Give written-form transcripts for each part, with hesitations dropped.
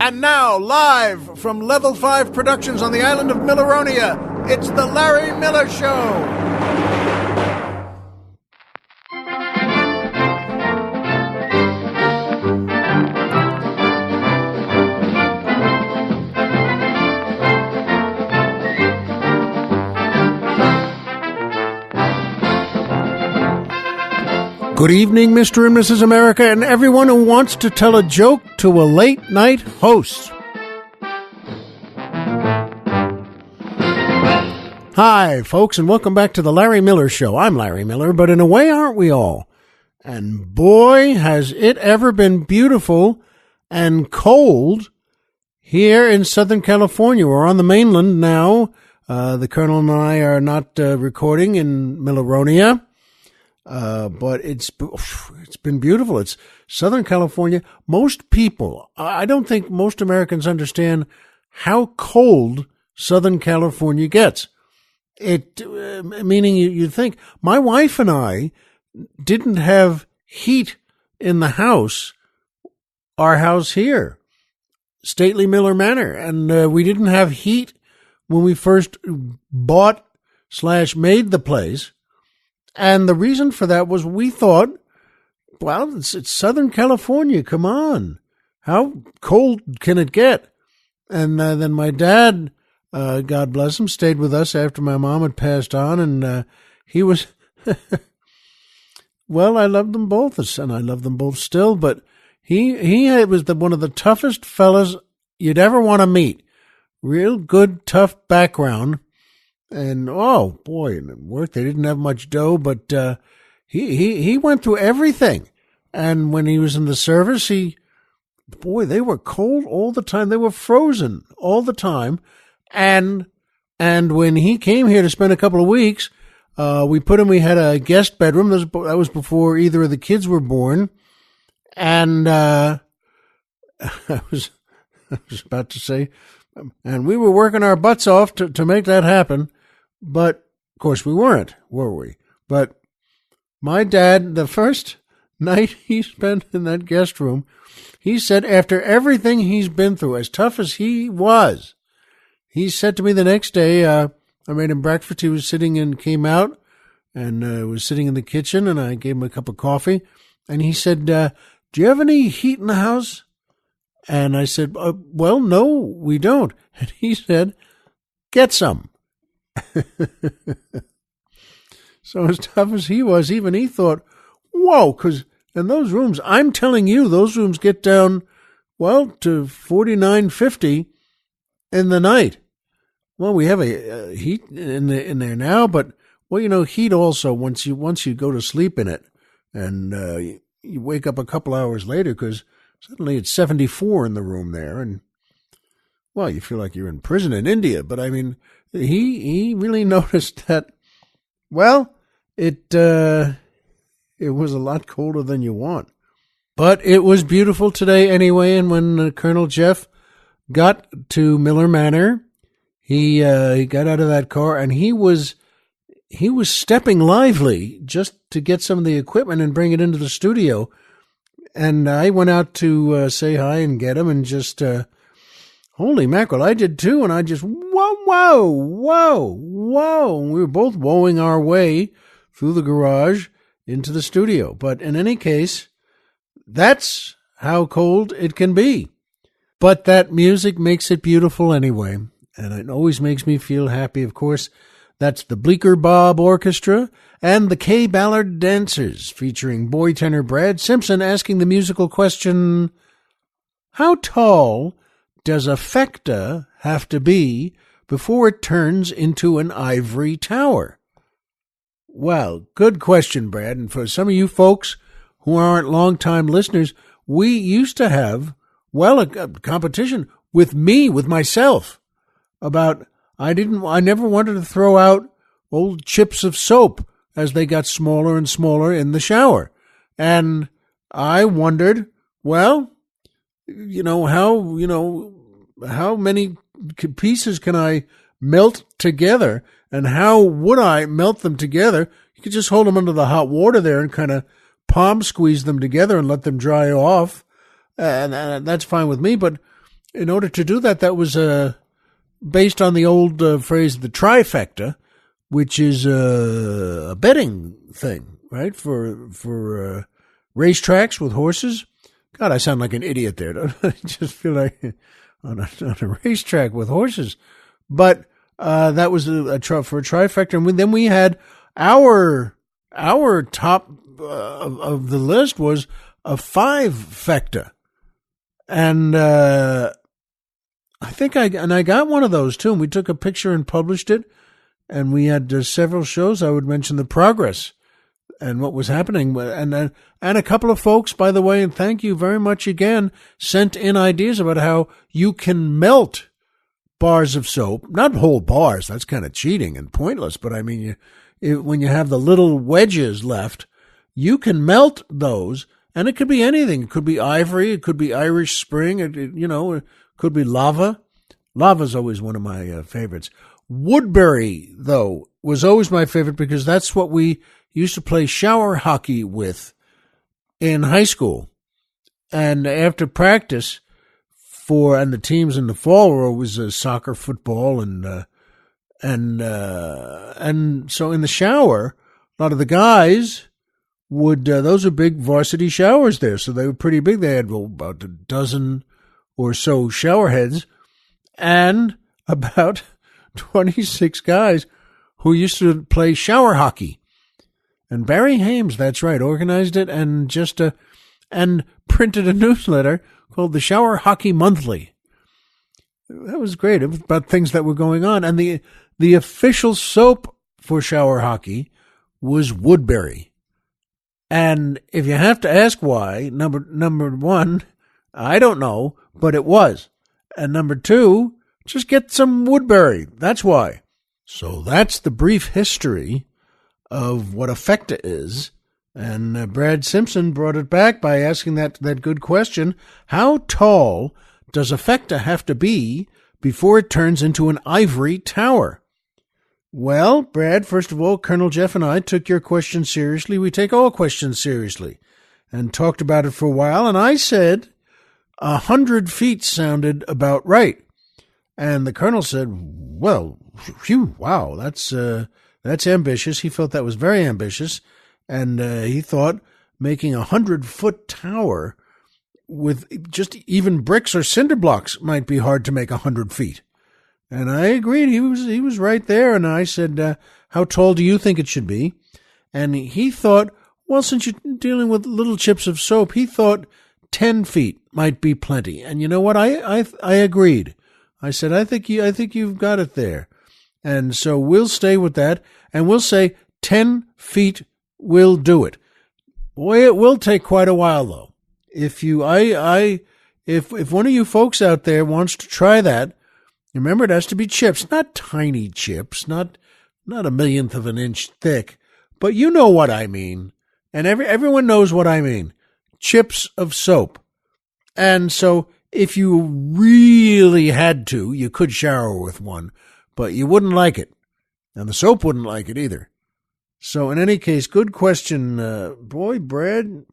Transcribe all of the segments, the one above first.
And now, live from Level 5 Productions on the island of Milleronia, it's The Larry Miller Show. Good evening, Mr. and Mrs. America, and everyone who wants to tell a joke to a late-night host. Hi, folks, and welcome back to the Larry Miller Show. I'm Larry Miller, but in a way, aren't we all? And boy, has it ever been beautiful and cold here in Southern California. We're on the mainland now. The Colonel and I are not recording in Milleronia. But it's been beautiful. It's Southern California. Most people, I don't think most Americans understand how cold Southern California gets. Meaning you think, my wife and I didn't have heat in the house, our house here, Stately Miller Manor, and we didn't have heat when we first bought/made the place. And the reason for that was we thought, well, it's Southern California. Come on. How cold can it get? And then my dad, God bless him, stayed with us after my mom had passed on. And he was, well, I loved them both, and I love them both still. But he was one of the toughest fellas you'd ever want to meet. Real good, tough background. And, oh, boy, and it worked. They didn't have much dough, but he went through everything. And when he was in the service, they were cold all the time. They were frozen all the time. And when he came here to spend a couple of weeks, we had a guest bedroom. That was before either of the kids were born. And I was about to say, and we were working our butts off to make that happen. But, of course, we weren't, were we? But my dad, the first night he spent in that guest room, he said after everything he's been through, as tough as he was, he said to me the next day, I made him breakfast. He was came out and was sitting in the kitchen, and I gave him a cup of coffee. And he said, do you have any heat in the house? And I said, well, no, we don't. And he said, get some. So as tough as he was, even he thought, whoa, because in those rooms, I'm telling you, those rooms get down, well, to 49, 50 in the night. Well, we have a heat in there now, but, well, heat also, once you go to sleep in it, and you wake up a couple hours later, because suddenly it's 74 in the room there, and, well, you feel like you're in prison in India. But, I mean, he really noticed that, well, it was a lot colder than you want. But it was beautiful today anyway, and when Colonel Jeff got to Miller Manor, he got out of that car, and he was stepping lively just to get some of the equipment and bring it into the studio. And I went out to say hi and get him, and just, holy mackerel, I did too. And I just, whoa. We were both woeing our way through the garage into the studio. But in any case, that's how cold it can be. But that music makes it beautiful anyway. And it always makes me feel happy. Of course, that's the Bleecker Bob Orchestra and the Kay Ballard Dancers, featuring boy tenor Brad Simpson asking the musical question, how tall does a fecta have to be before it turns into an ivory tower? Well, good question, Brad. And for some of you folks who aren't long-time listeners, we used to have, well, a competition with myself, about I never wanted to throw out old chips of soap as they got smaller and smaller in the shower. And I wondered, well, how many pieces can I melt together, and how would I melt them together? You could just hold them under the hot water there and kind of palm squeeze them together and let them dry off. And that's fine with me. But in order to do that, that was based on the old phrase, the trifecta, which is a betting thing, right? For racetracks with horses. God, I sound like an idiot there. Don't I? I just feel like on a racetrack with horses. But that was for a trifecta. And then we had our top of the list was a 5-fecta. And I think I got one of those too. And we took a picture and published it. And we had several shows. I would mention the progress and what was happening. And a couple of folks, by the way, and thank you very much again, sent in ideas about how you can melt bars of soap. Not whole bars. That's kind of cheating and pointless. But I mean, when you have the little wedges left, you can melt those. And it could be anything. It could be ivory. It could be Irish Spring. It could be lava. Lava's always one of my favorites. Woodbury, though, was always my favorite because that's what we used to play shower hockey with in high school. And after practice and the teams in the fall were always soccer, football, and so in the shower, a lot of the guys those are big varsity showers there. So they were pretty big. They had about a dozen or so shower heads and about 26 guys who used to play shower hockey. And Barry Hames, that's right, organized it and and printed a newsletter called the Shower Hockey Monthly. That was great. It was about things that were going on. And the official soap for shower hockey was Woodbury. And if you have to ask why, number one, I don't know, but it was. And number two, just get some Woodbury. That's why. So that's the brief history of what a fecta is. And Brad Simpson brought it back by asking that good question. How tall does a fecta have to be before it turns into an ivory tower? Well, Brad, first of all, Colonel Jeff and I took your question seriously. We take all questions seriously and talked about it for a while. And I said 100 feet sounded about right. And the colonel said, well, phew, wow, that's ambitious. He felt that was very ambitious. And he thought making 100-foot tower with just even bricks or cinder blocks might be hard to make 100 feet. And I agreed. He was right there. And I said, how tall do you think it should be? And he thought, well, since you're dealing with little chips of soap, he thought 10 feet might be plenty. And you know what? I agreed. I said, I think you've got it there. And so we'll stay with that. And we'll say 10 feet will do it. Boy, it will take quite a while, though. If one of you folks out there wants to try that, remember, it has to be chips, not tiny chips, not a millionth of an inch thick, but you know what I mean. And everyone knows what I mean. Chips of soap. And so if you really had to, you could shower with one, but you wouldn't like it. And the soap wouldn't like it either. So in any case, good question. Boy, Brad,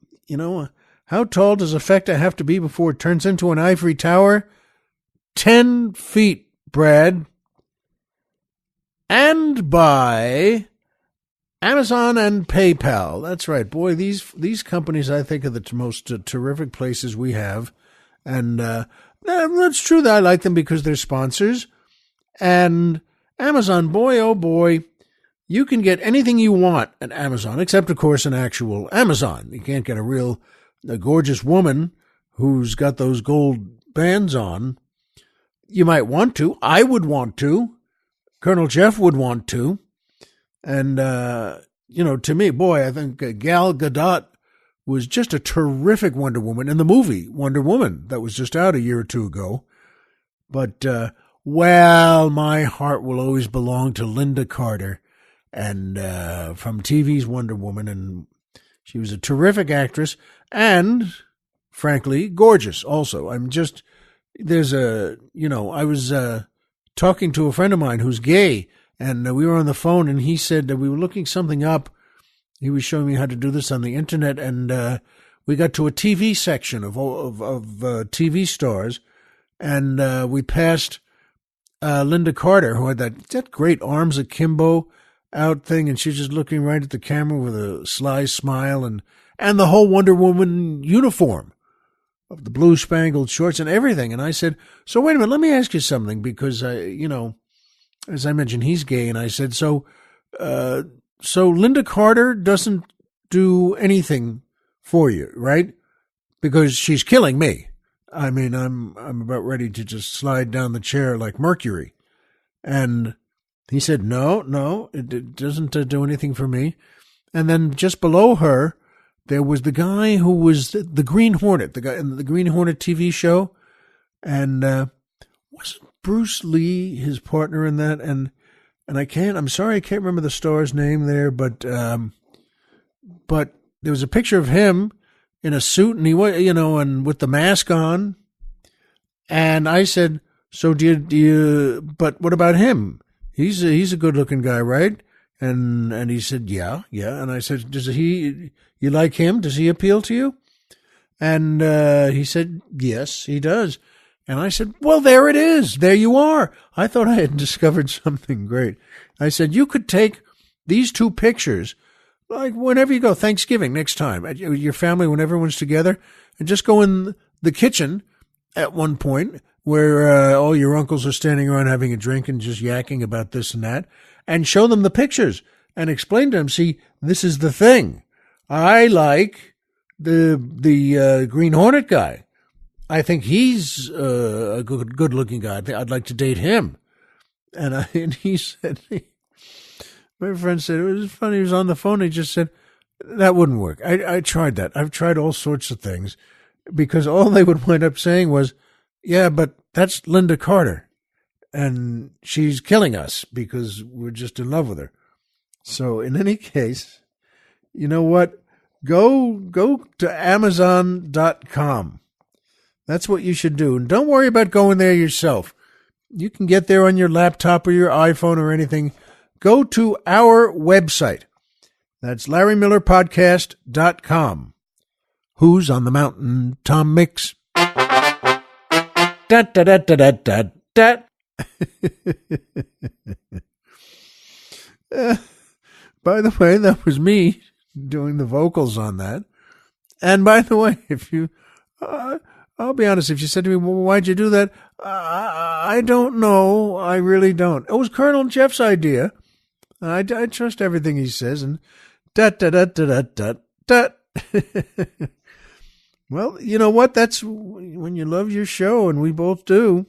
how tall does a fecta have to be before it turns into an ivory tower? 10 feet, Brad. And by Amazon and PayPal. That's right. Boy, these companies, I think, are the most terrific places we have. And that's true that I like them because they're sponsors. And Amazon, boy, oh boy, you can get anything you want at Amazon, except, of course, an actual Amazon. You can't get a gorgeous woman who's got those gold bands on. You might want to. I would want to. Colonel Jeff would want to. And, to me, boy, I think Gal Gadot was just a terrific Wonder Woman in the movie Wonder Woman that was just out a year or two ago. But, my heart will always belong to Lynda Carter and from TV's Wonder Woman. And she was a terrific actress and, frankly, gorgeous also. I was talking to a friend of mine who's gay, and we were on the phone, and he said that we were looking something up. He was showing me how to do this on the internet, and we got to a TV section of TV stars, and we passed Lynda Carter, who had that great arms akimbo out thing, and she's just looking right at the camera with a sly smile, and the whole Wonder Woman uniform of the blue spangled shorts and everything. And I said, so wait a minute, let me ask you something, because as I mentioned, he's gay, and I said, so Lynda Carter doesn't do anything for you, right? Because she's killing me. I mean, I'm about ready to just slide down the chair like Mercury. And he said, no, it doesn't do anything for me. And then just below her, there was the guy who was the Green Hornet, the guy in the Green Hornet TV show. And wasn't Bruce Lee his partner in that? And I'm sorry, I can't remember the star's name there, but there was a picture of him in a suit, and he was, and with the mask on. And I said, so do you, but what about him? He's a good looking guy, right? And he said, yeah. And I said, you like him? Does he appeal to you? And he said, yes, he does. And I said, well, there it is. There you are. I thought I had discovered something great. I said, you could take these two pictures, like whenever you go, Thanksgiving next time, at your family, when everyone's together, and just go in the kitchen at one point where all your uncles are standing around having a drink and just yakking about this and that, and show them the pictures and explain to them, see, this is the thing. I like the Green Hornet guy. I think he's a good-looking guy. I'd like to date him. And he said, my friend said, it was funny. He was on the phone. He just said, that wouldn't work. I tried that. I've tried all sorts of things, because all they would wind up saying was, yeah, but that's Lynda Carter, and she's killing us because we're just in love with her. So in any case, you know what? Go to Amazon.com. That's what you should do. And don't worry about going there yourself. You can get there on your laptop or your iPhone or anything. Go to our website. That's LarryMillerPodcast.com. Who's on the Mountain? Tom Mix. Da, da, da, da, da, da, da. By the way, that was me doing the vocals on that. And by the way, if you, I'll be honest, if you said to me, well, why'd you do that? I don't know. I really don't. It was Colonel Jeff's idea. I trust everything he says. And da da da da da da. Well, you know what? That's when you love your show, and we both do.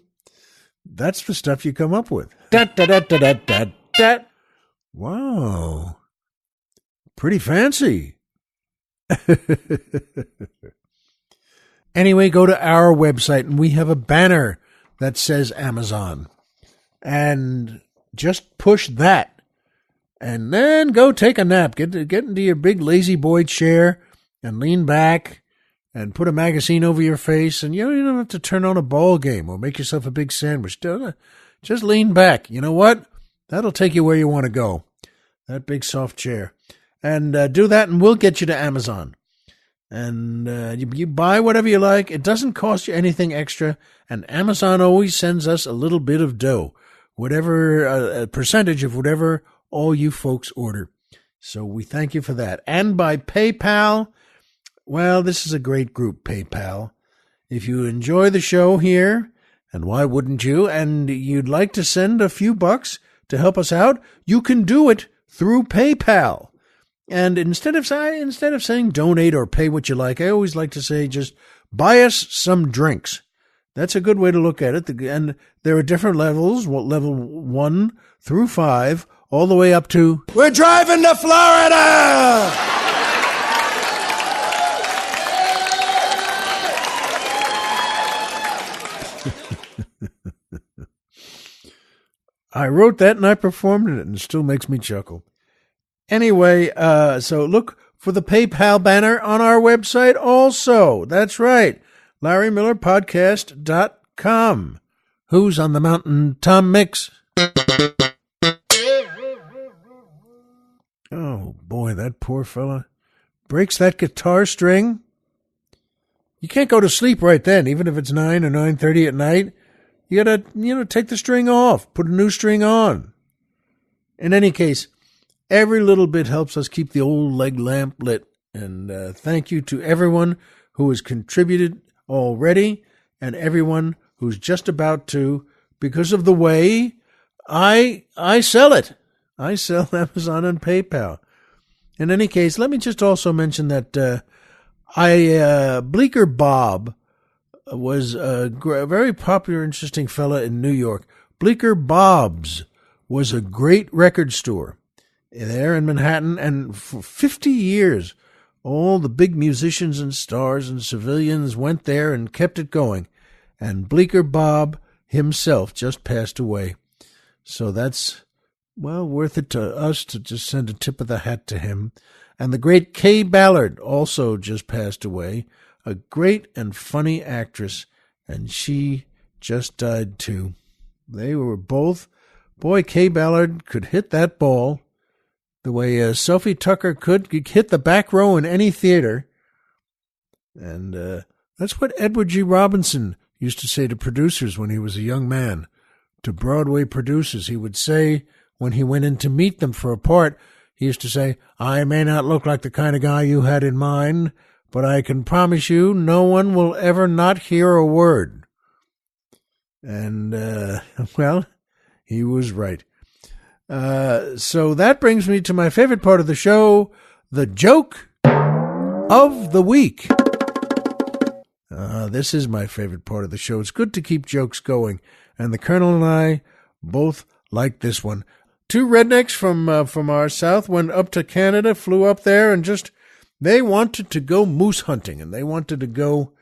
That's the stuff you come up with. Da da da da da da da. Wow, pretty fancy. Anyway, go to our website, and we have a banner that says Amazon, and just push that, and then go take a nap. Get into your big lazy boy chair and lean back and put a magazine over your face, and you don't have to turn on a ball game or make yourself a big sandwich. Just lean back. You know what? That'll take you where you want to go. That big soft chair. And do that, and we'll get you to Amazon. And you buy whatever you like. It doesn't cost you anything extra, and Amazon always sends us a little bit of dough, whatever a percentage of whatever all you folks order. So we thank you for that. And by PayPal, well, this is a great group, PayPal. If you enjoy the show here, and why wouldn't you, and you'd like to send a few bucks to help us out, you can do it through PayPal. And instead of saying donate or pay what you like, I always like to say just buy us some drinks. That's a good way to look at it. And there are different levels, level 1 through 5, all the way up to, we're driving to Florida! I wrote that and I performed it, and it still makes me chuckle. Anyway, so look for the PayPal banner on our website also. That's right, LarryMillerPodcast.com. Who's on the Mountain? Tom Mix. Oh, boy, that poor fella. Breaks that guitar string. You can't go to sleep right then, even if it's 9 or 9:30 at night. You got to, take the string off, put a new string on. In any case, every little bit helps us keep the old leg lamp lit. And thank you to everyone who has contributed already and everyone who's just about to, because of the way I sell it. I sell Amazon and PayPal. In any case, let me just also mention that Bleecker Bob was a very popular, interesting fella in New York. Bleecker Bob's was a great record store there in Manhattan, and for 50 years, all the big musicians and stars and civilians went there and kept it going. And Bleecker Bob himself just passed away. So that's, worth it to us to just send a tip of the hat to him. And the great Kay Ballard also just passed away, a great and funny actress, and she just died too. They were both, Kay Ballard could hit that ball the way Sophie Tucker could hit the back row in any theater. And that's what Edward G. Robinson used to say to producers when he was a young man. To Broadway producers, he would say, when he went in to meet them for a part, he used to say, I may not look like the kind of guy you had in mind, but I can promise you no one will ever not hear a word. And, he was right. So that brings me to my favorite part of the show, the joke of the week. This is my favorite part of the show. It's good to keep jokes going, and the Colonel and I both like this one. Two rednecks from our south went up to Canada, flew up there, and they wanted to go moose hunting, and they wanted to go,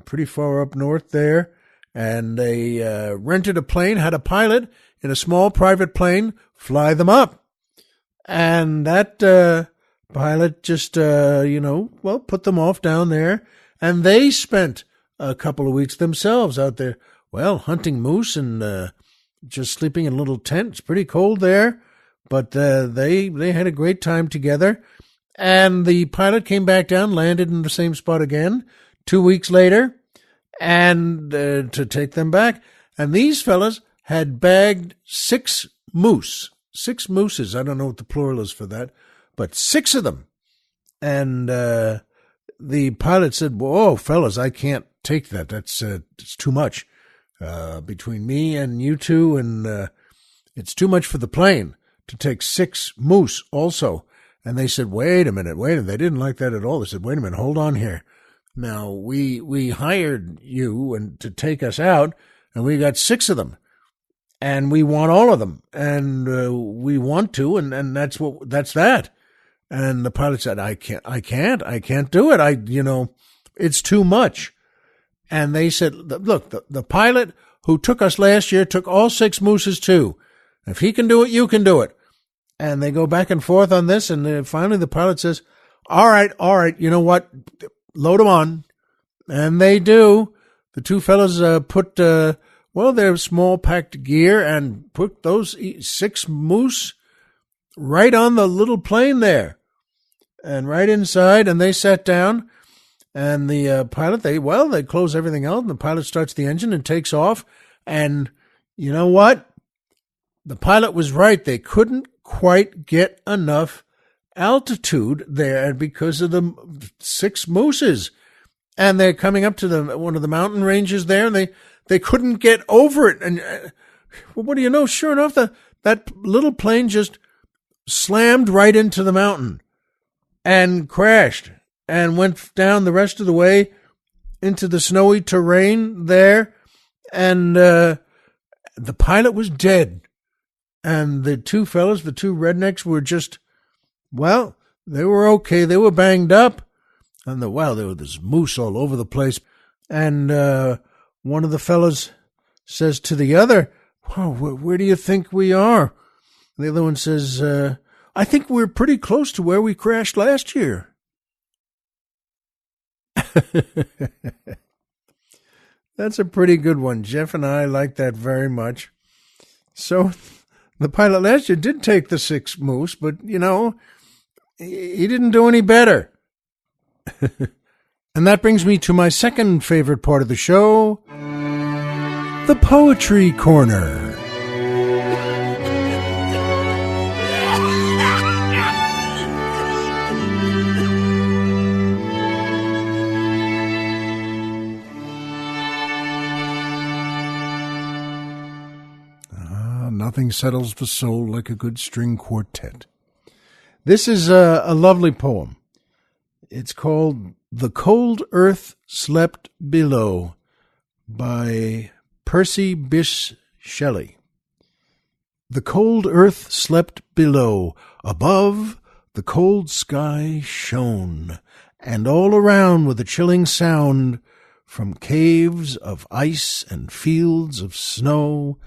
pretty far up north there, and they rented a plane, had a pilot in a small private plane fly them up. And that pilot just, put them off down there, and they spent a couple of weeks themselves out there, hunting moose and just sleeping in a little tent. It's pretty cold there, but they had a great time together. And the pilot came back down, landed in the same spot again 2 weeks later, and to take them back. And these fellas had bagged 6 moose. 6 mooses. I don't know what the plural is for that, but 6 of them. And the pilot said, whoa, fellas, I can't take that. That's it's too much between me and you two, and it's too much for the plane to take 6 moose also. And they said, wait a minute. They didn't like that at all. They said, wait a minute, hold on here. Now, we hired you and to take us out, and we got 6 of them. And we want all of them, and we want to, and that's that. And the pilot said, I can't do it. It's too much. And they said, look, the pilot who took us last year took all 6 mooses too. If he can do it, you can do it. And they go back and forth on this, and finally the pilot says, all right, you know what? Load them on. And they do. The 2 fellas put their small packed gear and put those 6 moose right on the little plane there and right inside. And they sat down, and the pilot, they close everything out, and the pilot starts the engine and takes off. And you know what? The pilot was right. They couldn't quite get enough altitude there because of the 6 mooses. And they're coming up to one of the mountain ranges there, and they couldn't get over it. And what do you know? Sure enough, that little plane just slammed right into the mountain and crashed and went down the rest of the way into the snowy terrain there. And the pilot was dead. And the 2 fellas, the 2 rednecks, were just, they were okay. They were banged up. And there was moose all over the place. And one of the fellas says to the other, where do you think we are? And the other one says, I think we're pretty close to where we crashed last year. That's a pretty good one. Jeff and I like that very much. So the pilot last year did take the 6 moose, but, he didn't do any better. And that brings me to my second favorite part of the show, the Poetry Corner. Nothing settles the soul like a good string quartet. This is a lovely poem. It's called The Cold Earth Slept Below by Percy Bysshe Shelley. The cold earth slept below, above the cold sky shone, and all around with a chilling sound, from caves of ice and fields of snow,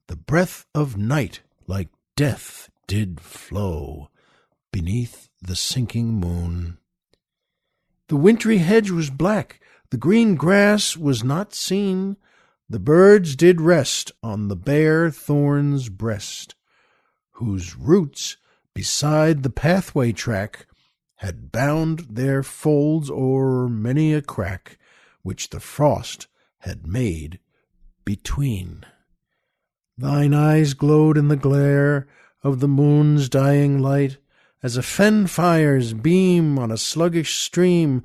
the breath of night like death did flow beneath the sinking moon. The wintry hedge was black, the green grass was not seen, the birds did rest on the bare thorn's breast, whose roots beside the pathway track had bound their folds o'er many a crack, which the frost had made between. Thine eyes glowed in the glare of the moon's dying light, as a fen fire's beam on a sluggish stream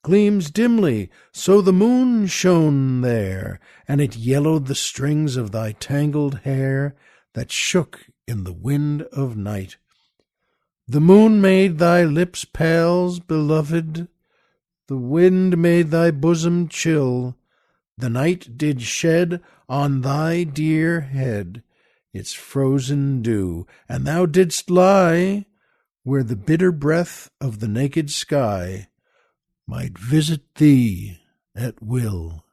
gleams dimly, so the moon shone there, and it yellowed the strings of thy tangled hair that shook in the wind of night. The moon made thy lips pale, beloved, the wind made thy bosom chill, the night did shed on thy dear head its frozen dew, and thou didst lie where the bitter breath of the naked sky might visit thee at will.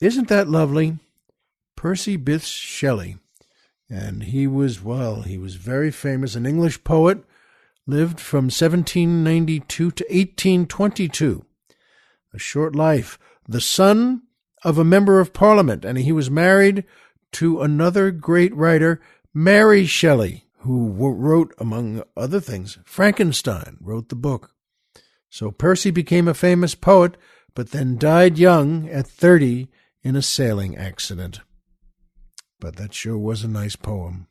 Isn't that lovely? Percy Bysshe Shelley. And he was very famous, an English poet, lived from 1792 to 1822. A short life. The son of a member of Parliament, and he was married to another great writer, Mary Shelley, who wrote, among other things, Frankenstein, wrote the book. So Percy became a famous poet, but then died young at 30 in a sailing accident. But that sure was a nice poem.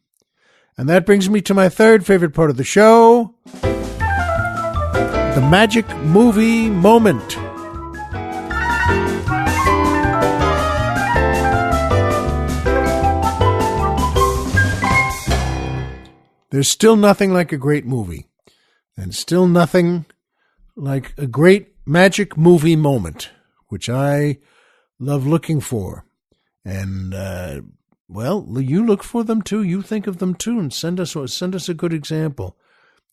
And that brings me to my third favorite part of the show, the magic movie moment. There's still nothing like a great movie, and still nothing like a great magic movie moment, which I love looking for. And, you look for them too. You think of them too, and send us a good example.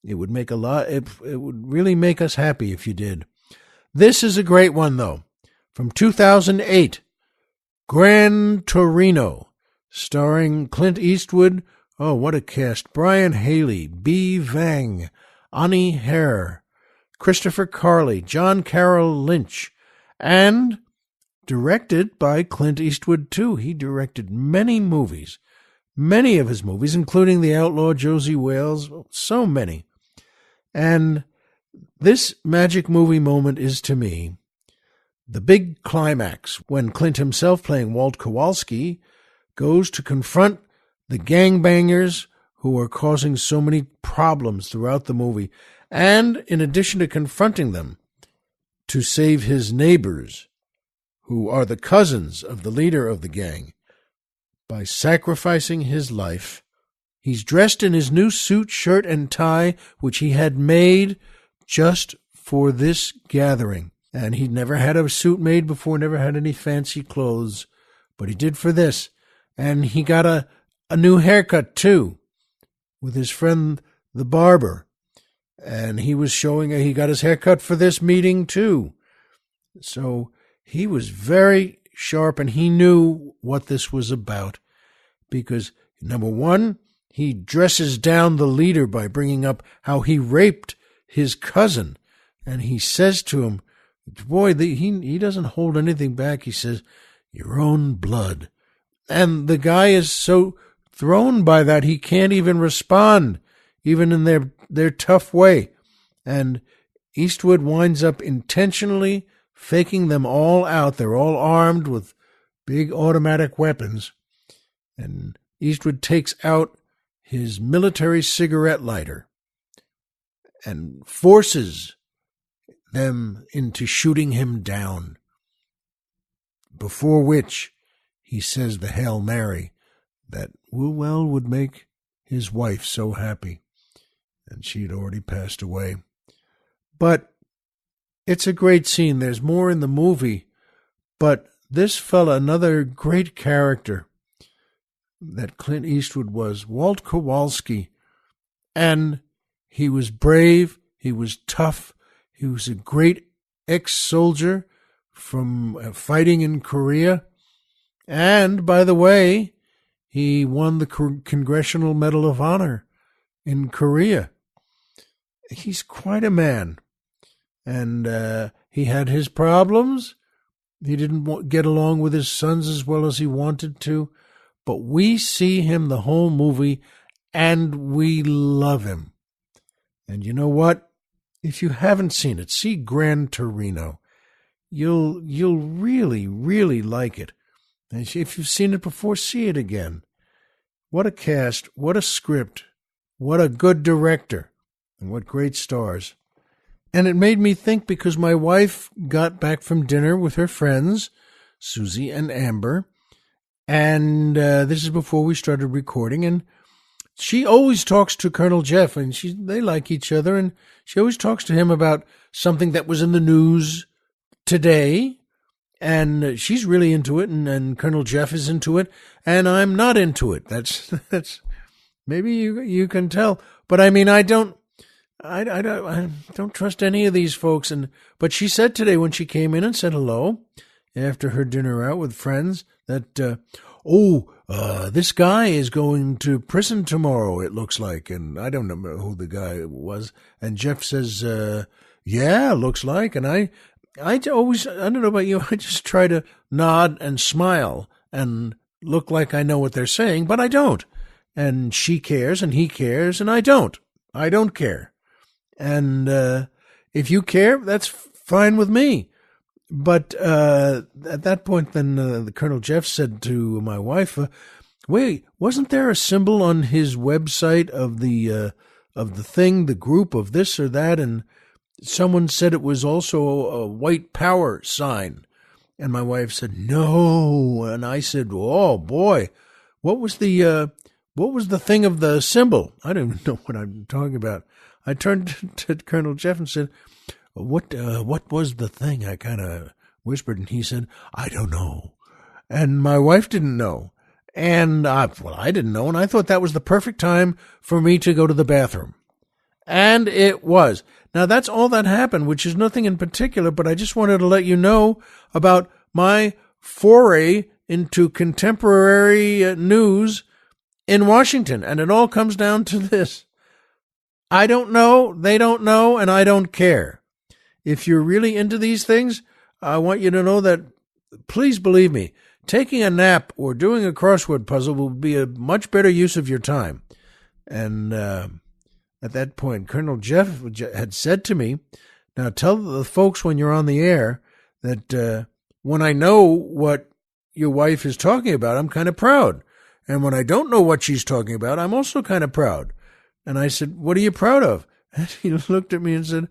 It would make it would really make us happy if you did. This is a great one, though, from 2008, Gran Torino, starring Clint Eastwood. Oh, what a cast. Brian Haley, B. Vang, Ani Hare, Christopher Carley, John Carroll Lynch, and directed by Clint Eastwood, too. He directed many movies, many of his movies, including The Outlaw Josie Wales, so many. And this magic movie moment is, to me, the big climax when Clint himself, playing Walt Kowalski, goes to confront the gangbangers who are causing so many problems throughout the movie, and in addition to confronting them, to save his neighbors, who are the cousins of the leader of the gang, by sacrificing his life. He's dressed in his new suit, shirt, and tie, which he had made just for this gathering. And he'd never had a suit made before, never had any fancy clothes, but he did for this. And he got a new haircut, too, with his friend, the barber. And he was showing he got his haircut for this meeting, too. So he was very sharp, and he knew what this was about. Because, number one, he dresses down the leader by bringing up how he raped his cousin. And he says to him, boy, he doesn't hold anything back. He says, your own blood. And the guy is so thrown by that he can't even respond, even in their tough way. And Eastwood winds up intentionally faking them all out. They're all armed with big automatic weapons, and Eastwood takes out his military cigarette lighter and forces them into shooting him down, before which he says the Hail Mary that would make his wife so happy, and she had already passed away. But it's a great scene. There's more in the movie, but this fella, another great character that Clint Eastwood was, Walt Kowalski, and he was brave, he was tough, he was a great ex-soldier from fighting in Korea, and, by the way, he won the Congressional Medal of Honor in Korea. He's quite a man, and he had his problems. He didn't get along with his sons as well as he wanted to, but we see him the whole movie, and we love him. And you know what? If you haven't seen it, see Gran Torino. You'll really, really like it. And if you've seen it before, see it again. What a cast, what a script, what a good director, and what great stars. And it made me think, because my wife got back from dinner with her friends, Susie and Amber, and this is before we started recording, and she always talks to Colonel Jeff, and they like each other, and she always talks to him about something that was in the news today, and she's really into it, and Colonel Jeff is into it, and I'm not into it. That's maybe you can tell, but I mean, I don't trust any of these folks. But she said today when she came in and said hello after her dinner out with friends that this guy is going to prison tomorrow, it looks like, and I don't know who the guy was. And Jeff says, yeah, looks like. And I don't know about you, I just try to nod and smile and look like I know what they're saying, but I don't. And she cares and he cares and I don't. I don't care. And if you care, that's fine with me. But at that point, then the Colonel Jeff said to my wife, wait, wasn't there a symbol on his website of the thing, the group of this or that? And someone said it was also a white power sign. And my wife said, no. And I said, oh, boy, what was the thing of the symbol? I don't even know what I'm talking about. I turned to Colonel Jeff and said, what was the thing? I kind of whispered, and he said, I don't know. And my wife didn't know. And I didn't know, and I thought that was the perfect time for me to go to the bathroom. And it was. Now, that's all that happened, which is nothing in particular, but I just wanted to let you know about my foray into contemporary news in Washington. And it all comes down to this. I don't know, they don't know, and I don't care. If you're really into these things, I want you to know that, please believe me, taking a nap or doing a crossword puzzle will be a much better use of your time. And at that point, Colonel Jeff had said to me, now tell the folks when you're on the air that when I know what your wife is talking about, I'm kind of proud. And when I don't know what she's talking about, I'm also kind of proud. And I said, what are you proud of? And he looked at me and said,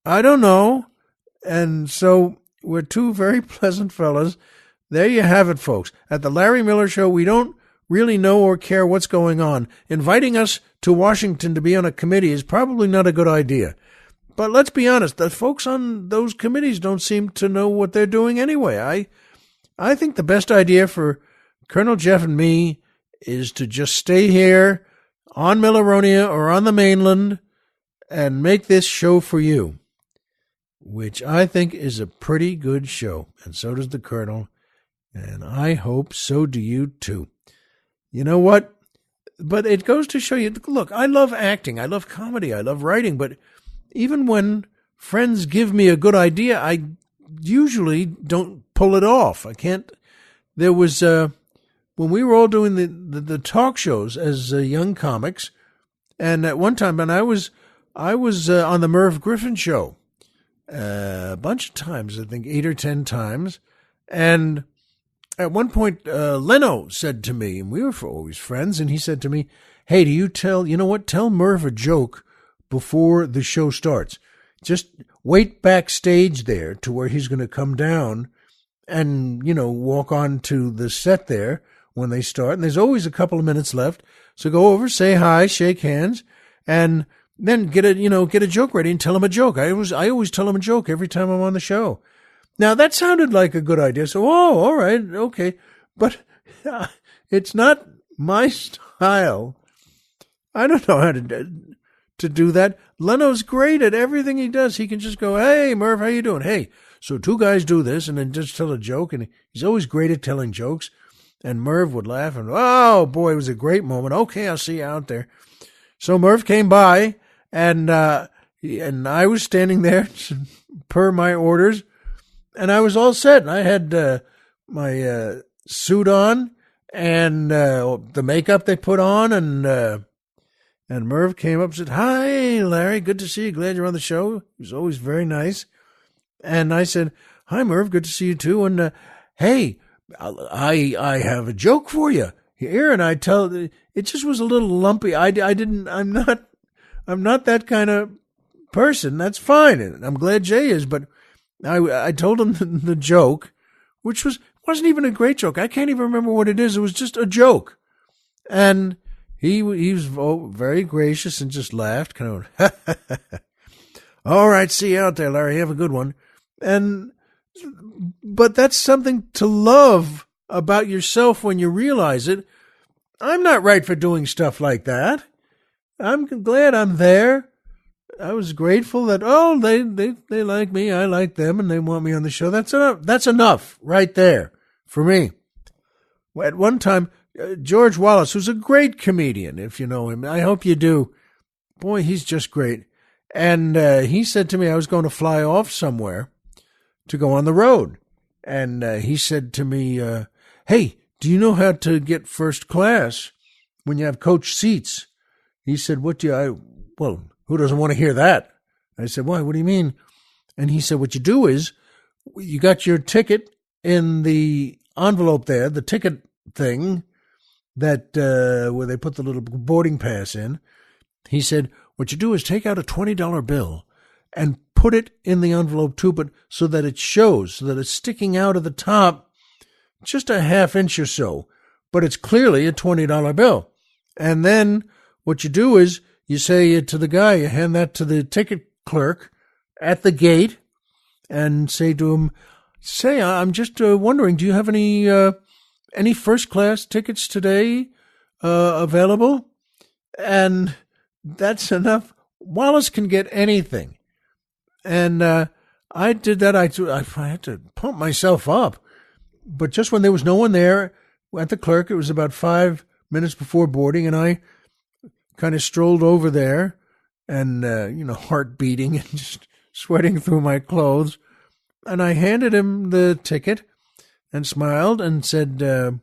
I don't know. And so we're two very pleasant fellas. There you have it, folks. At the Larry Miller Show, we don't really know or care what's going on. Inviting us to Washington to be on a committee is probably not a good idea. But let's be honest, the folks on those committees don't seem to know what they're doing anyway. I think the best idea for Colonel Jeff and me is to just stay here on Milleronia or on the mainland and make this show for you, which I think is a pretty good show. And so does the Colonel. And I hope so do you too. You know what? But it goes to show you, look, I love acting. I love comedy. I love writing. But even when friends give me a good idea, I usually don't pull it off. I can't. There was, when we were all doing the talk shows as young comics, and at one time, and I was on the Merv Griffin show a bunch of times, I think 8 or 10 times, and At one point, Leno said to me, and we were always friends, and he said to me, hey, tell Merv a joke before the show starts. Just wait backstage there to where he's going to come down and, walk on to the set there when they start. And there's always a couple of minutes left. So go over, say hi, shake hands, and then get a joke ready and tell him a joke. I always tell him a joke every time I'm on the show. Now, that sounded like a good idea. So, all right, okay. But it's not my style. I don't know how to do that. Leno's great at everything he does. He can just go, hey, Merv, how you doing? Hey, so two guys do this, and then just tell a joke. And he's always great at telling jokes. And Merv would laugh, and, oh, boy, it was a great moment. Okay, I'll see you out there. So Merv came by, and I was standing there per my orders. And I was all set. I had my suit on and the makeup they put on, and Merv came up and said, hi, Larry, good to see you. Glad you're on the show. He was always very nice. And I said, hi, Merv, good to see you too. And hey, I have a joke for you here. And it just was a little lumpy. I'm not that kind of person. That's fine. And I'm glad Jay is, but I told him the joke, which wasn't even a great joke. I can't even remember what it is. It was just a joke. And he was very gracious and just laughed, kind of, all right, see you out there, Larry. Have a good one. But that's something to love about yourself when you realize it. I'm not right for doing stuff like that. I'm glad I'm there. I was grateful that, they like me, I like them, and they want me on the show. That's enough. That's enough right there for me. At one time, George Wallace, who's a great comedian, if you know him, I hope you do. Boy, he's just great. And he said to me I was going to fly off somewhere to go on the road. And he said to me, hey, do you know how to get first class when you have coach seats? He said, who doesn't want to hear that? I said, why? What do you mean? And he said, what you do is you got your ticket in the envelope there, the ticket thing that where they put the little boarding pass in. He said, what you do is take out a $20 bill and put it in the envelope too, but so that it shows, so that it's sticking out of the top just a half inch or so, but it's clearly a $20 bill. And then what you do is you say to the guy, you hand that to the ticket clerk at the gate and say to him, I'm just wondering, do you have any first-class tickets today available? And that's enough. Wallace can get anything. And I did that. I had to pump myself up. But just when there was no one there at the clerk, it was about 5 minutes before boarding, and I kind of strolled over there and, heart beating and just sweating through my clothes. And I handed him the ticket and smiled and said, what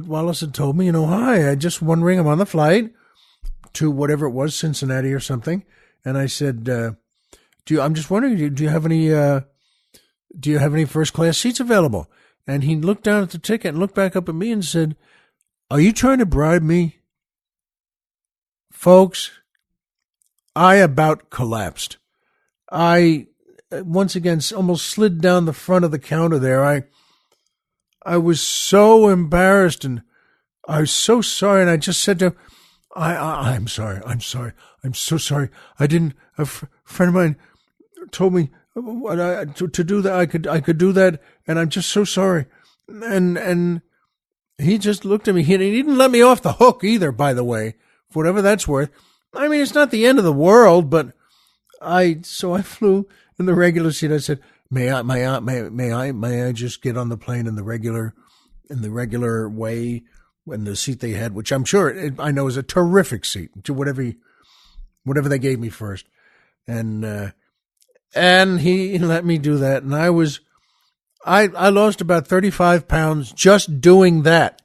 Wallace had told me, hi, I just wondering, I'm on the flight to whatever it was, Cincinnati or something. And I said, I'm just wondering, do you have any first class seats available? And he looked down at the ticket and looked back up at me and said, are you trying to bribe me? Folks, I about collapsed. I, once again, almost slid down the front of the counter there. I was so embarrassed, and I was so sorry, and I just said to him, I'm sorry. I'm so sorry. A friend of mine told me to do that. I could do that, and I'm just so sorry. And he just looked at me. He didn't let me off the hook either, by the way, for whatever that's worth. I mean, it's not the end of the world, but I flew in the regular seat. I said, may I just get on the plane in the regular way, in the seat they had, which I'm sure I know is a terrific seat, to whatever they gave me first. And he let me do that. And I lost about 35 pounds just doing that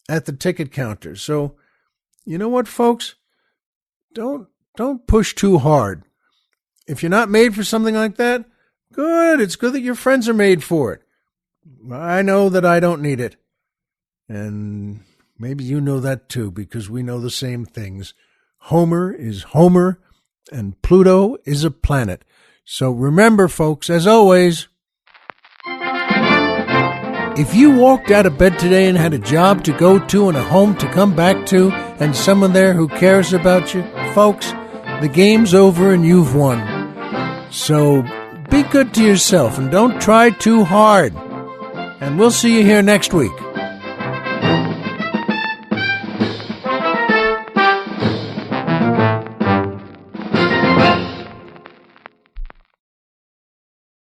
at the ticket counter. So, you know what, folks? Don't push too hard. If you're not made for something like that, good. It's good that your friends are made for it. I know that I don't need it. And maybe you know that too, because we know the same things. Homer is Homer, and Pluto is a planet. So remember, folks, as always, if you walked out of bed today and had a job to go to and a home to come back to and someone there who cares about you, folks, the game's over and you've won. So be good to yourself and don't try too hard. And we'll see you here next week.